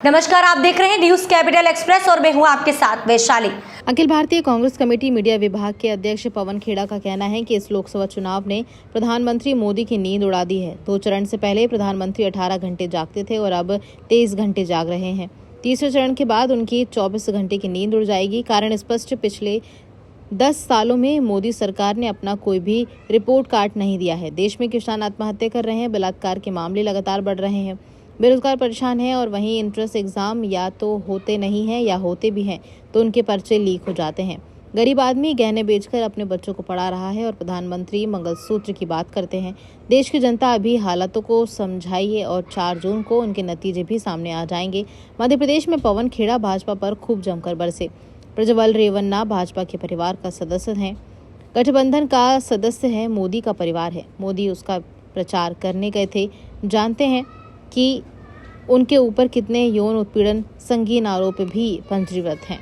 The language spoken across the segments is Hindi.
नमस्कार, आप देख रहे हैं न्यूज कैपिटल एक्सप्रेस और मैं हूं आपके साथ वैशाली। अखिल भारतीय कांग्रेस कमेटी मीडिया विभाग के अध्यक्ष पवन खेड़ा का कहना है कि इस लोकसभा चुनाव ने प्रधानमंत्री मोदी की नींद उड़ा दी है। 2 चरण से पहले प्रधानमंत्री 18 घंटे जागते थे और अब 23 घंटे जाग रहे हैं। तीसरे चरण के बाद उनकी 24 घंटे की नींद उड़ जाएगी। कारण स्पष्ट, पिछले 10 सालों में मोदी सरकार ने अपना कोई भी रिपोर्ट कार्ड नहीं दिया है। देश में किसान आत्महत्या कर रहे हैं, बलात्कार के मामले लगातार बढ़ रहे हैं, बेरोजगार परेशान हैं और वहीं एंट्रेंस एग्जाम या तो होते नहीं हैं या होते भी हैं तो उनके पर्चे लीक हो जाते हैं। गरीब आदमी गहने बेचकर अपने बच्चों को पढ़ा रहा है और प्रधानमंत्री मंगलसूत्र की बात करते हैं। देश की जनता अभी हालातों को समझाइए और 4 जून को उनके नतीजे भी सामने आ जाएंगे। मध्य प्रदेश में पवन खेड़ा भाजपा पर खूब जमकर बरसे। प्रज्वल रेवन्ना भाजपा के परिवार का सदस्य हैं, गठबंधन का सदस्य है, मोदी का परिवार है। मोदी उसका प्रचार करने गए थे, जानते हैं कि उनके ऊपर कितने यौन उत्पीड़न संगीन आरोप भी पंजीकृत हैं।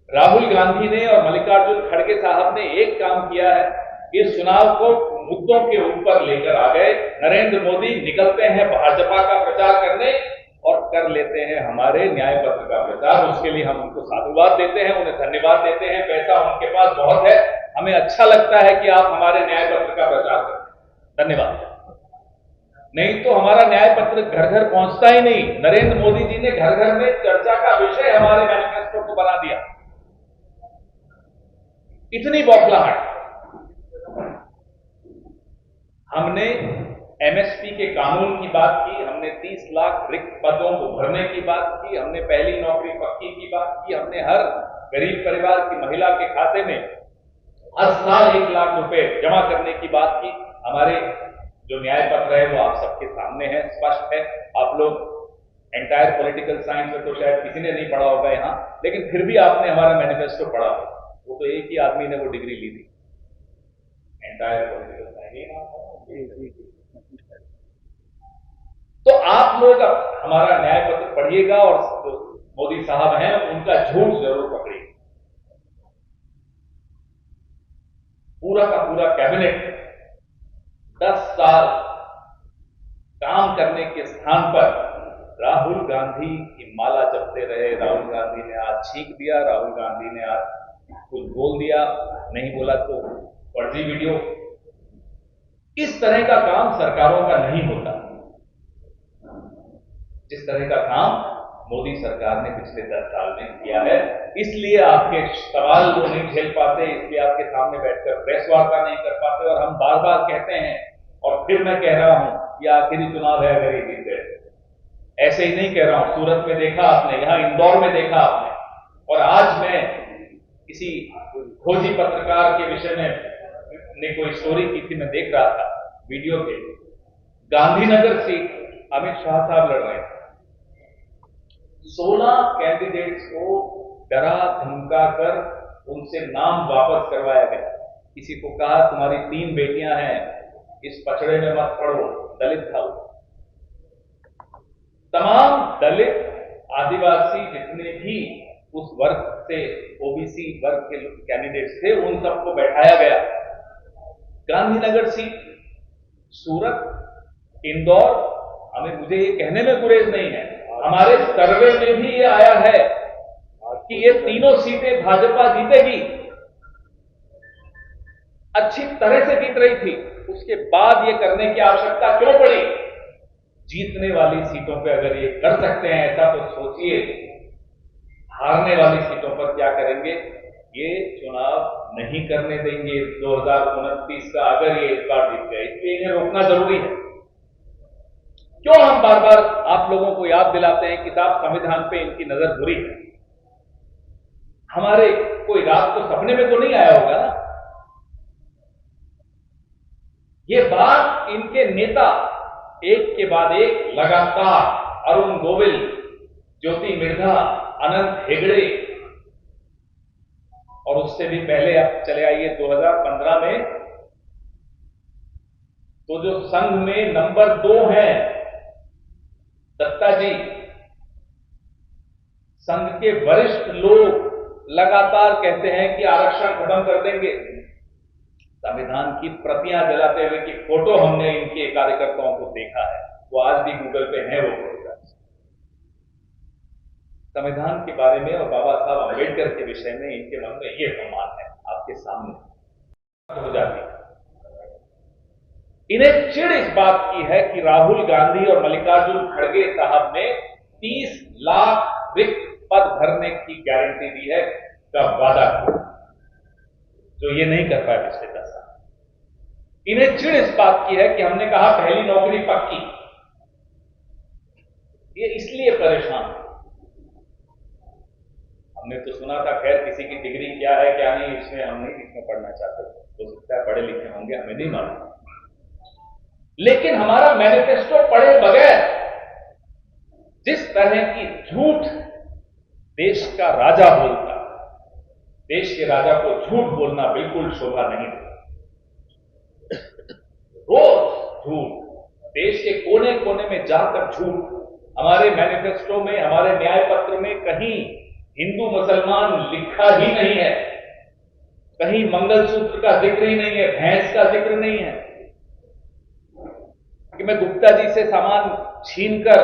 राहुल गांधी ने और मल्लिकार्जुन खड़गे साहब ने एक काम किया है, इस चुनाव को मुद्दों के ऊपर लेकर आ गए। नरेंद्र मोदी निकलते हैं भाजपा का प्रचार करने और कर लेते हैं हमारे न्याय पत्र का प्रचार। उसके लिए हम उनको साधुवाद देते हैं, उन्हें धन्यवाद देते हैं। पैसा उनके पास बहुत है, हमें अच्छा लगता है कि आप हमारे न्याय पत्र का प्रचार करें, धन्यवाद। नहीं तो हमारा न्याय पत्र घर घर पहुंचता ही नहीं। नरेंद्र मोदी जी ने घर घर में चर्चा का विषय हमारे मैनिफेस्टो को बना दिया। इतनी बौखलाहट। हमने एमएसपी के कानून की बात की, हमने 30 लाख रिक्त पदों को भरने की बात की, हमने पहली नौकरी पक्की की बात की, हमने हर गरीब परिवार की महिला के खाते में हर साल 1 लाख रुपए जमा करने की बात की। हमारे जो न्याय पत्र है वो आप सबके सामने है, स्पष्ट है। आप लोग एंटायर पॉलिटिकल साइंस में तो शायद किसी ने नहीं पढ़ा होगा यहाँ, लेकिन फिर भी आपने हमारा मैनिफेस्टो पढ़ा होगा। वो तो एक ही आदमी ने वो डिग्री ली थी, एंटायर पॉलिटिकल साइंस। तो आप लोग अब हमारा न्याय पत्र पढ़िएगा और जो मोदी साहब हैं उनका झूठ जरूर पकड़िए। पूरा का पूरा कैबिनेट 10 साल काम करने के स्थान पर राहुल गांधी की माला जपते रहे। राहुल गांधी ने आज छींक दिया, राहुल गांधी ने आज कुछ बोल दिया, नहीं बोला तो फर्जी वीडियो। इस तरह का काम सरकारों का नहीं होता। जिस तरह का काम मोदी सरकार ने पिछले 10 साल में किया है, इसलिए आपके सवाल वो नहीं झेल पाते, इसलिए आपके सामने बैठकर प्रेस वार्ता नहीं कर पाते। और हम बार बार कहते हैं और फिर मैं कह रहा हूं, ये आखिरी चुनाव है अगर ये जीत गए। ऐसे ही नहीं कह रहा हूं, सूरत में देखा आपने, यहां इंदौर में देखा आपने। और आज मैं किसी खोजी पत्रकार के विषय में ने कोई स्टोरी की थी, मैं देख रहा था वीडियो पे। गांधीनगर सीट अमित शाह साहब लड़ रहे थे, 16 कैंडिडेट्स को डरा धमका कर उनसे नाम वापस करवाया गया। किसी को कहा तुम्हारी 3 बेटियां हैं, इस पचड़े में मत पड़ो, दलित था वो। तमाम दलित आदिवासी जितने भी उस वर्ग से ओबीसी वर्ग के कैंडिडेट्स थे, उन सबको बैठाया गया। गांधीनगर सीट, सूरत, इंदौर, मुझे ये कहने में गुरेज नहीं है, हमारे सर्वे में भी ये आया है कि ये तीनों सीटें भाजपा जीतेगी। अच्छी तरह से जीत रही थी, उसके बाद ये करने की आवश्यकता क्यों पड़ी? जीतने वाली सीटों पे अगर ये कर सकते हैं ऐसा, तो सोचिए हारने वाली सीटों पर क्या करेंगे। ये चुनाव नहीं करने देंगे 2029 का, अगर ये इस बार जीत गए। इसलिए इन्हें रोकना जरूरी है। क्यों हम बार बार आप लोगों को याद दिलाते हैं कि साहब संविधान पे इनकी नजर बुरी है। हमारे कोई रात को सपने में तो नहीं आया होगा ना। ये बात इनके नेता एक के बाद एक लगातार, अरुण गोविल, ज्योति मिर्धा, अनंत हेगड़े, और उससे भी पहले आप चले आइए 2015 में, तो जो संघ में नंबर 2 हैं दत्ता जी, संघ के वरिष्ठ लोग लगातार कहते हैं कि आरक्षण खत्म कर देंगे। संविधान की प्रतियां जलाते हुए की फोटो हमने इनके कार्यकर्ताओं को देखा है, वो आज भी गूगल पे है वो फोटोग्राफ। संविधान के बारे में और बाबा साहब अम्बेडकर के विषय में इनके मन में ये सम्मान है आपके सामने हो जाती है। इन्हें चिढ़ इस बात की है कि राहुल गांधी और मल्लिकार्जुन खड़गे साहब ने 30 लाख रिक्त पद भरने की गारंटी दी है का वादा किया, जो ये नहीं कर पाए पिछले 10 साल। इन्हें चिढ़ इस बात की है कि हमने कहा पहली नौकरी पक्की। ये इसलिए परेशान है। हमने तो सुना था, खैर किसी की डिग्री क्या है क्या नहीं इसमें हम नहीं इसमें पढ़ना चाहते, हो सकता है पढ़े लिखे होंगे, हमें नहीं मालूम। लेकिन हमारा मैनिफेस्टो पढ़े बगैर जिस तरह की झूठ देश का राजा बोलता, देश के राजा को झूठ बोलना बिल्कुल शोभा नहीं देता। रोज झूठ, देश के कोने कोने में जाकर झूठ। हमारे मैनिफेस्टो में, हमारे न्याय पत्र में कहीं हिंदू मुसलमान लिखा ही नहीं है, कहीं मंगलसूत्र का जिक्र ही नहीं है, भैंस का जिक्र नहीं है कि मैं गुप्ता जी से सामान छीनकर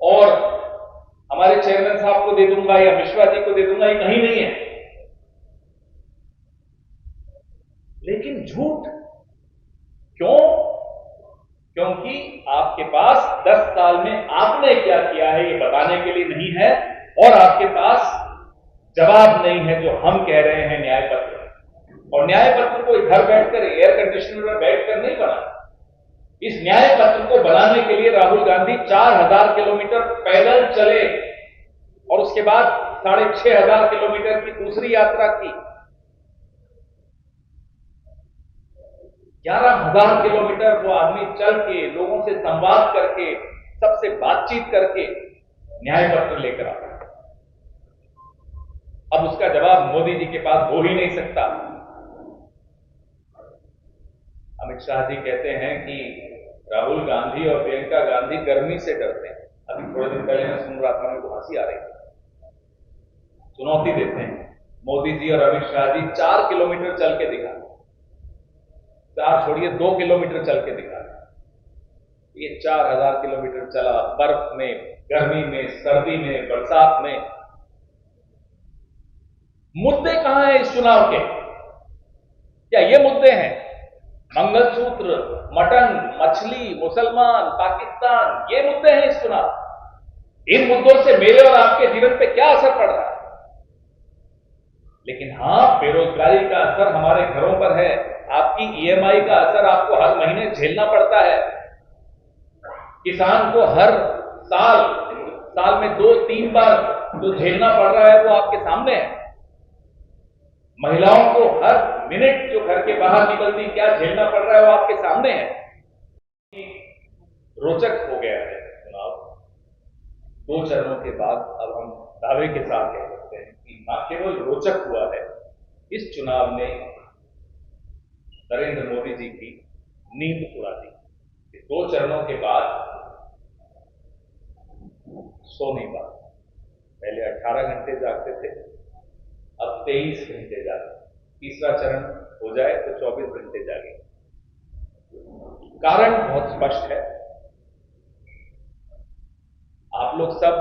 और हमारे चेयरमैन साहब को दे दूंगा या मिश्रा जी को दे दूंगा, ये कहीं नहीं है। लेकिन झूठ क्यों? क्योंकि आपके पास 10 साल में आपने क्या किया है ये बताने के लिए नहीं है, और आपके पास जवाब नहीं है जो हम कह रहे हैं न्याय पत्र में। और न्याय पत्र को घर बैठकर एयर कंडीशनर में बैठकर नहीं बना। इस न्याय पत्र को बनाने के लिए राहुल गांधी 4000 किलोमीटर पैदल चले और उसके बाद 6500 किलोमीटर की दूसरी यात्रा की। 11,000 किलोमीटर वो आदमी चल के, लोगों से संवाद करके, सबसे बातचीत करके न्याय पत्र लेकर आता। अब उसका जवाब मोदी जी के पास हो ही नहीं सकता। अमित शाह जी कहते हैं कि राहुल गांधी और प्रियंका गांधी गर्मी से डरते हैं। अभी थोड़े दिन पहले मैं सुन रहा था, मेरे को हंसी आ रही थी। चुनौती देते हैं मोदी जी और अमित शाह जी 4 किलोमीटर चल के दिखा, 4 छोड़िए 2 किलोमीटर चल के दिखा। ये 4000 किलोमीटर चला, बर्फ में, गर्मी में, सर्दी में, बरसात में। मुद्दे कहां हैं इस चुनाव के? क्या ये मुद्दे हैं? मंगलसूत्र, मटन, मछली, मुसलमान, पाकिस्तान, ये मुद्दे हैं इस चुनाव। इन मुद्दों से मेरे और आपके जीवन पे क्या असर पड़ रहा है? लेकिन हां, बेरोजगारी का असर हमारे घरों पर है। आपकी ईएमआई का असर आपको हर महीने झेलना पड़ता है। किसान को हर साल में 2-3 बार जो झेलना पड़ रहा है वो आपके सामने है। महिलाओं को हर मिनट जो घर के बाहर निकलती क्या झेलना पड़ रहा है वो आपके सामने है। रोचक हो गया है चुनाव। 2 चरणों के बाद अब हम दावे के साथ कह सकते हैं कि न केवल रोचक हुआ है, इस चुनाव ने नरेंद्र मोदी जी की नींद उड़ा दी। 2 चरणों के बाद सो नहीं पाते। पहले 18 घंटे जागते थे, अब 23 घंटे जागते। तीसरा चरण हो जाए तो 24 घंटे जागे। कारण बहुत स्पष्ट है। आप लोग सब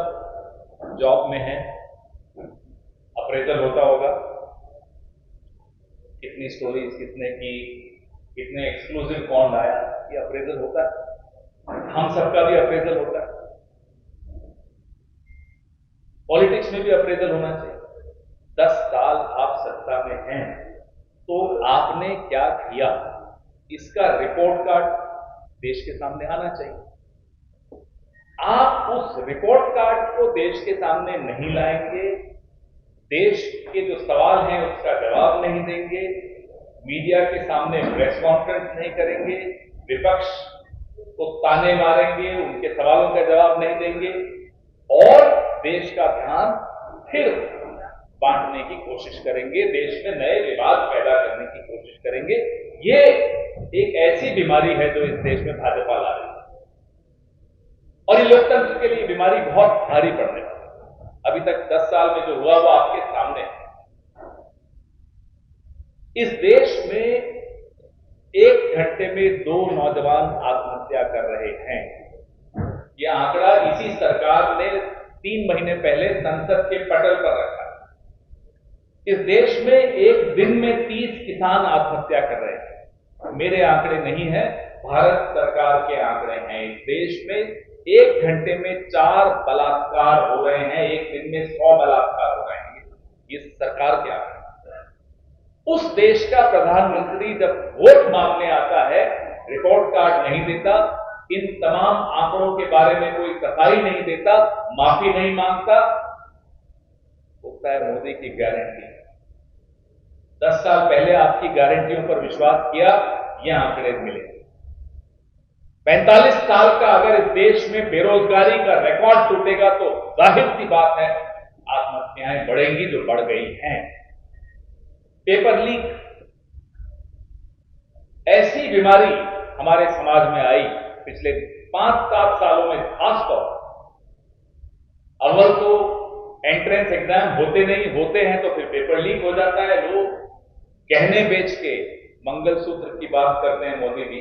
जॉब में हैं, अप्रेजल होता होगा, कितनी स्टोरीज कितने की, कितने एक्सक्लूसिव कौन लाया, ये अप्रेजल होता है। हम सबका भी अप्रेजल होता है। पॉलिटिक्स में भी अप्रेजल होना चाहिए। 10 साल आप सत्ता में हैं तो आपने क्या किया, इसका रिपोर्ट कार्ड देश के सामने आना चाहिए। आप उस रिपोर्ट कार्ड को देश के सामने नहीं लाएंगे, देश के जो सवाल हैं उसका जवाब नहीं देंगे, मीडिया के सामने प्रेस कॉन्फ्रेंस नहीं करेंगे, विपक्ष को ताने मारेंगे, उनके सवालों का जवाब नहीं देंगे और देश का ध्यान फिर बांटने की कोशिश करेंगे, देश में नए विवाद पैदा करने की कोशिश करेंगे। ये एक ऐसी बीमारी है जो इस देश में भाजपा ला रही है और ये लोकतंत्र के लिए बीमारी बहुत भारी पड़ने वाली। अभी तक 10 साल में जो हुआ वो आपके सामने है। इस देश में 1 घंटे में 2 नौजवान आत्महत्या कर रहे हैं। ये आंकड़ा इसी सरकार ने 3 महीने पहले संसद के पटल पर रखा। इस देश में एक दिन में 30 किसान आत्महत्या कर रहे हैं। मेरे आंकड़े नहीं है, भारत सरकार के आंकड़े हैं। इस देश में 1 घंटे में 4 बलात्कार हो रहे हैं, एक दिन में 100 बलात्कार हो रहे हैं। ये सरकार के आंकड़े। उस देश का प्रधानमंत्री जब वोट मांगने आता है, रिपोर्ट कार्ड नहीं देता, इन तमाम आंकड़ों के बारे में कोई सफाई नहीं देता, माफी नहीं मांगता, होता है मोदी की गारंटी। 10 साल पहले आपकी गारंटियों पर विश्वास किया, ये आंकड़े मिले। 45 साल का अगर इस देश में बेरोजगारी का रिकॉर्ड टूटेगा तो जाहिर सी बात है आत्महत्याएं बढ़ेंगी, जो बढ़ गई हैं। पेपर लीक ऐसी बीमारी हमारे समाज में आई पिछले 5-7 सालों में, खासतौर अव्वल तो एंट्रेंस एग्जाम होते नहीं, होते हैं तो फिर पेपर लीक हो जाता है। लोग गहने बेच के मंगलसूत्र की बात करते हैं मोदी जी,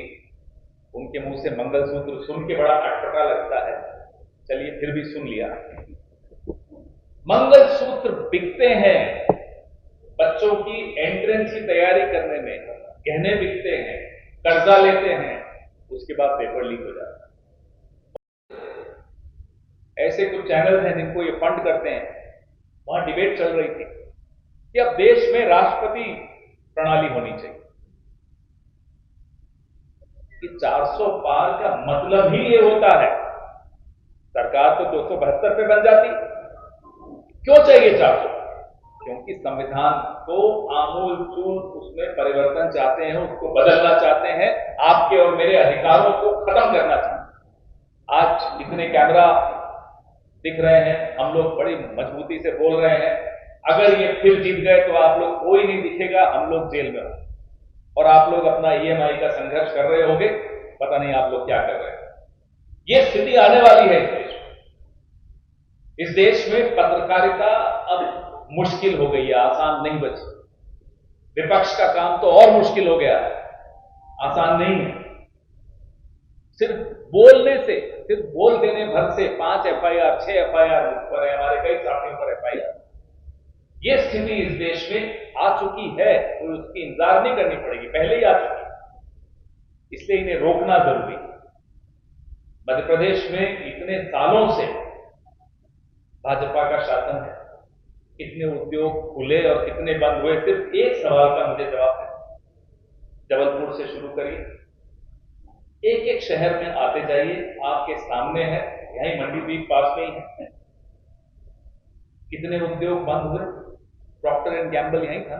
उनके मुंह से मंगलसूत्र सुन के बड़ा अटपटा लगता है, चलिए फिर भी सुन लिया। मंगलसूत्र बिकते हैं, बच्चों की एंट्रेंस की तैयारी करने में गहने बिकते हैं, कर्जा लेते हैं, उसके बाद पेपर लीक हो जाता है। ऐसे कुछ चैनल हैं जिनको ये फंड करते हैं। वहां डिबेट चल रही थी कि अब देश में राष्ट्रपति प्रणाली होनी चाहिए। कि 400 पार का मतलब ही ये होता है, सरकार तो 272 पे बन जाती। क्यों चाहिए 400? क्योंकि संविधान को आमूल चूल उसमें परिवर्तन चाहते हैं, उसको बदलना चाहते हैं, आपके और मेरे अधिकारों को खत्म करना चाहते हैं। आज इतने कैमरा दिख रहे हैं, हम लोग बड़ी मजबूती से बोल रहे हैं, अगर ये फिर जीत गए तो आप लोग कोई नहीं दिखेगा, हम लोग जेल में होंगे और आप लोग अपना EMI का संघर्ष कर रहे होंगे, पता नहीं आप लोग क्या कर रहे हैं। ये स्थिति आने वाली है इस देश में। इस देश में पत्रकारिता अब मुश्किल हो गई है, आसान नहीं बची। विपक्ष का काम तो और मुश्किल हो गया है, आसान नहीं है। सिर्फ बोलने से, सिर्फ बोल देने भर से 5 FIR 6 FIR पर है, हमारे कई साथियों पर FIR। ये स्थिति इस देश में आ चुकी है, तो उसकी इंतजार नहीं करनी पड़ेगी, पहले ही आ चुकी है, इसलिए इन्हें रोकना जरूरी है। मध्य प्रदेश में इतने सालों से भाजपा का शासन है, कितने उद्योग खुले और कितने बंद हुए, सिर्फ एक सवाल का मुझे जवाब दें। जबलपुर से शुरू करिए, एक एक शहर में आते जाइए, आपके सामने है, यहीं मंडी वीक पास में ही है। कितने उद्योग बंद हुए, प्रॉक्टर एंड गैम्बल यहीं था,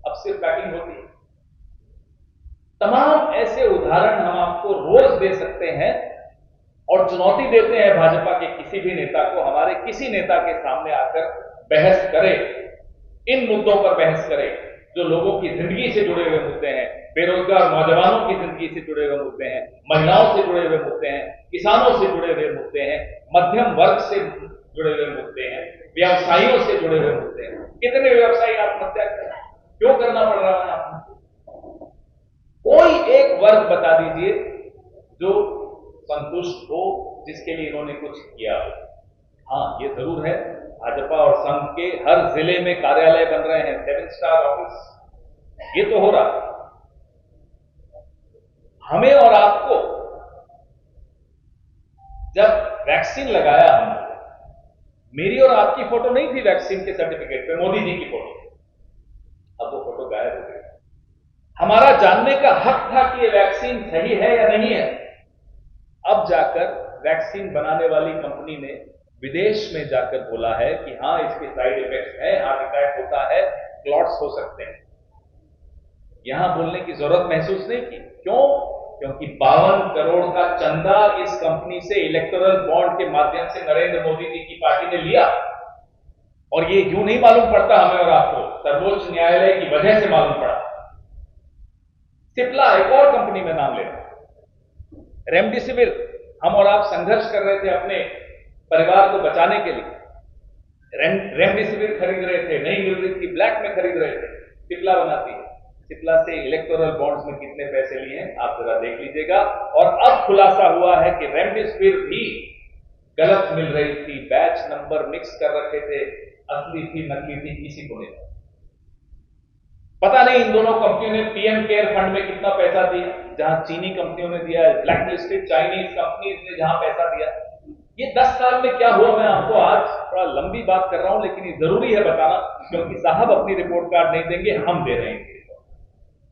अब सिर्फ पैकिंग होती है। तमाम ऐसे उदाहरण हम आपको रोज दे सकते हैं और चुनौती देते हैं भाजपा के किसी भी नेता को, हमारे किसी नेता के सामने आकर बहस करे, इन मुद्दों पर बहस करे जो लोगों की जिंदगी से जुड़े हुए मुद्दे हैं, बेरोजगार नौजवानों की जिंदगी से जुड़े हुए मुद्दे हैं, महिलाओं से जुड़े हुए मुद्दे हैं, किसानों से जुड़े हुए मुद्दे हैं, मध्यम वर्ग से जुड़े हुए मुद्दे हैं, व्यवसायियों से जुड़े हुए मुद्दे हैं। कितने व्यवसायी आत्महत्या करें, क्यों करना पड़ रहा है आपको? कोई एक वर्ग बता दीजिए जो संतुष्ट हो, जिसके लिए इन्होंने कुछ किया हो। हाँ, ये जरूर है, भाजपा और संघ के हर जिले में कार्यालय बन रहे हैं, 7 स्टार ऑफिस, ये तो हो रहा है। हमें और आपको जब वैक्सीन लगाया हमने, मेरी और आपकी फोटो नहीं थी वैक्सीन के सर्टिफिकेट पे, मोदी जी की फोटो, अब वो फोटो गायब हो गई। हमारा जानने का हक था कि ये वैक्सीन सही है या नहीं है। अब जाकर वैक्सीन बनाने वाली कंपनी ने विदेश में जाकर बोला है कि हां, इसके साइड इफेक्ट्स हैं, हार्ट अटैक होता है, क्लॉट्स हो सकते हैं। यहां बोलने की जरूरत महसूस नहीं की। क्यों? क्योंकि 52 करोड़ का चंदा इस कंपनी से इलेक्टोरल बॉन्ड के माध्यम से नरेंद्र मोदी जी की पार्टी ने लिया। और ये यूं नहीं मालूम पड़ता हमें और आपको, सर्वोच्च न्यायालय की वजह से मालूम पड़ा। सिप्ला एक और कंपनी में नाम लेना, रेमडेसिविर, हम और आप संघर्ष कर रहे थे अपने परिवार को बचाने के लिए, रेमडेसिविर खरीद रहे थे, नहीं मिल रही थी, ब्लैक में खरीद रहे थे, सिप्ला बनाती है। सिप्ला से इलेक्टोरल बॉन्ड्स में कितने पैसे लिए हैं आप जरा देख लीजिएगा। और अब खुलासा हुआ है कि रेमडेसिविर भी गलत मिल रही थी, बैच नंबर मिक्स कर रखे थे, असली थी नकली थी, किसी को नहीं पता नहीं। इन दोनों कंपनियों ने पीएम केयर फंड में कितना पैसा दिया, जहां चीनी कंपनियों ने दिया, ब्लैक लिस्टेड चाइनीज कंपनीज ने जहां पैसा दिया। ये 10 साल में क्या हुआ, मैं आपको आज थोड़ा लंबी बात कर रहा हूं, लेकिन ये जरूरी है बताना, क्योंकि साहब अपनी रिपोर्ट कार्ड नहीं देंगे, हम दे रहे हैं।